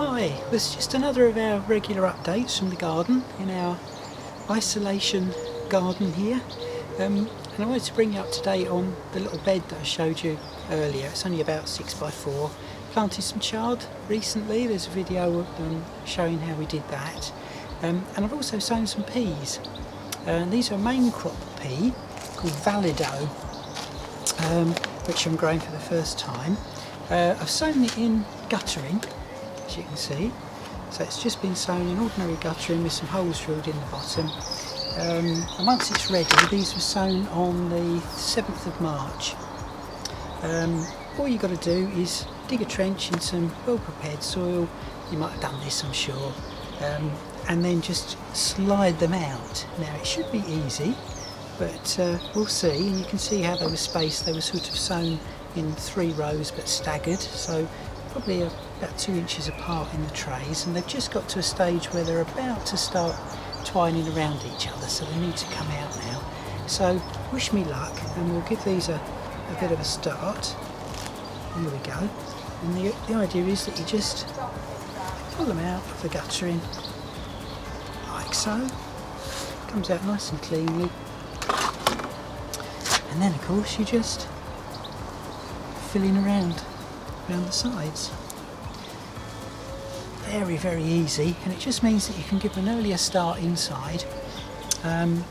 Hi, this is just another of our regular updates from the garden, in our isolation garden here. And I wanted to bring you up to date on the little bed that I showed you earlier. It's only about 6x4. Planted some chard recently. There's a video showing how we did that. And I've also sown some peas. These are main crop pea called Valido, which I'm growing for the first time. I've sown it in guttering, as you can see. So it's just been sown in ordinary guttering with some holes drilled in the bottom. And once it's ready, these were sown on the 7th of March. All you've got to do is dig a trench in some well-prepared soil. You might have done this, I'm sure. And then just slide them out. Now it should be easy, but we'll see. And you can see how they were spaced. They were sort of sown in 3 rows but staggered, so probably about 2 inches apart in the trays, and they've just got to a stage where they're about to start twining around each other, so they need to come out now. So wish me luck, and we'll give these a bit of a start. Here we go. And the idea is that you just pull them out of the guttering like so. Comes out nice and cleanly, and then of course you just fill in around the sides. Very, very easy, and it just means that you can give an earlier start inside, and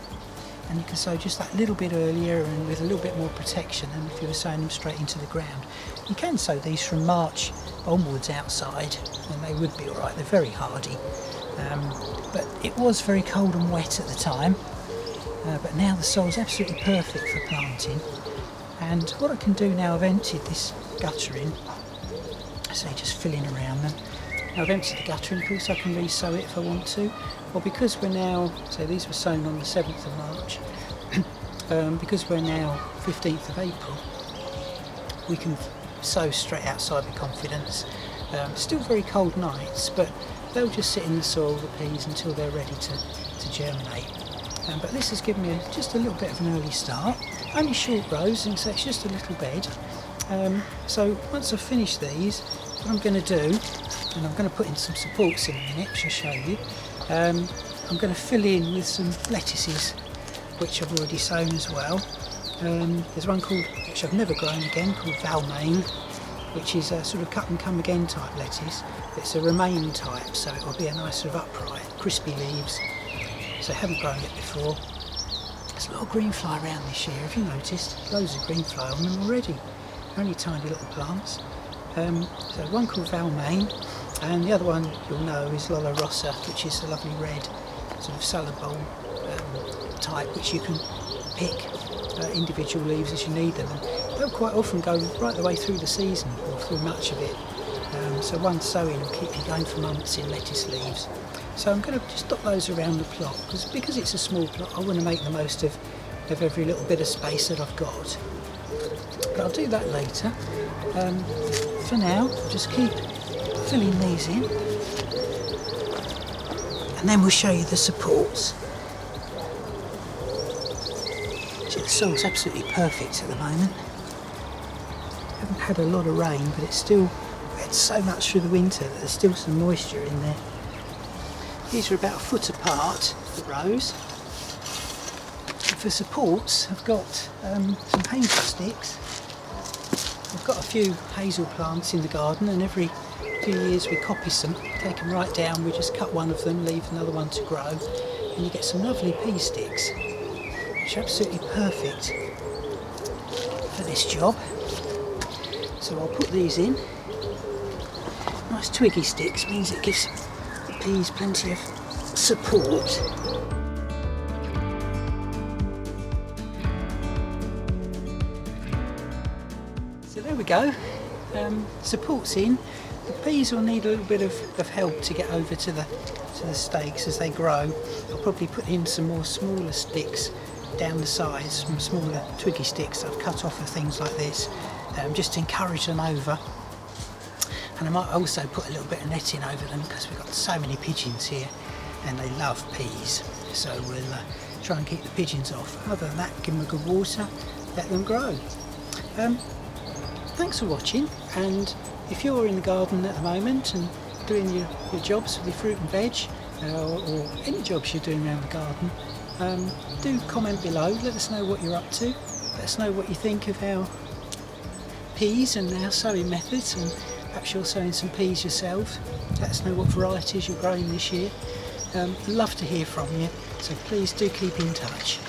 you can sow just that little bit earlier and with a little bit more protection than if you were sowing them straight into the ground. You can sow these from March onwards outside and they would be alright. They're very hardy, but it was very cold and wet at the time, but now the soil's absolutely perfect for planting. And what I can do now, I've emptied this guttering, so just filling around them. Now I've emptied the guttering, of course I can re-sow it if I want to, or because we're now, so these were sown on the 7th of March, because we're now 15th of April, we can sow straight outside with confidence. Still very cold nights, but they'll just sit in the soil, the peas, until they're ready to germinate. But this has given me just a little bit of an early start. Only short rows, and so it's just a little bed. So once I've finished these, what I'm going to do, and I'm going to put in some supports in a minute, which I'll show you. I'm going to fill in with some lettuces, which I've already sown as well. There's one called, which I've never grown again, called Valmain, which is a sort of cut and come again type lettuce. It's a romaine type, so it will be a nice sort of upright, crispy leaves. So I haven't grown it before. There's a lot of green fly around this year, have you noticed? Loads of green fly on them already. They're only tiny little plants. So one called Valmain, and the other one you'll know is Lola Rossa, which is a lovely red sort of salad bowl type, which you can pick individual leaves as you need them. And they'll quite often go right the way through the season, or through much of it. So one sowing will keep you going for months in lettuce leaves. So I'm going to just dot those around the plot, because it's a small plot, I want to make the most of every little bit of space that I've got. But I'll do that later. For now, just keep filling these in, and then we'll show you the supports. See, the soil's absolutely perfect at the moment. Haven't had a lot of rain, but it's still, we had so much through the winter that there's still some moisture in there. These are about a foot apart, the rows. And for supports, I've got some painter sticks. I've got a few hazel plants in the garden, and every few years we coppice them, take them right down, we just cut one of them, leave another one to grow, and you get some lovely pea sticks, which are absolutely perfect for this job. So I'll put these in. Nice twiggy sticks means it gives the peas plenty of support. So there we go, supports in. The peas will need a little bit of help to get over to the stakes as they grow. I'll probably put in some more smaller sticks down the sides, some smaller twiggy sticks that I've cut off of things like this, just to encourage them over. And I might also put a little bit of netting over them, because we've got so many pigeons here and they love peas, so we'll try and keep the pigeons off. Other than that, give them a good water, let them grow. Thanks for watching, and if you're in the garden at the moment and doing your jobs with your fruit and veg, or any jobs you're doing around the garden, do comment below. Let us know what you're up to. Let us know what you think of our peas and our sowing methods, and perhaps you're sowing some peas yourself. Let us know what varieties you're growing this year. Love to hear from you, so please do keep in touch.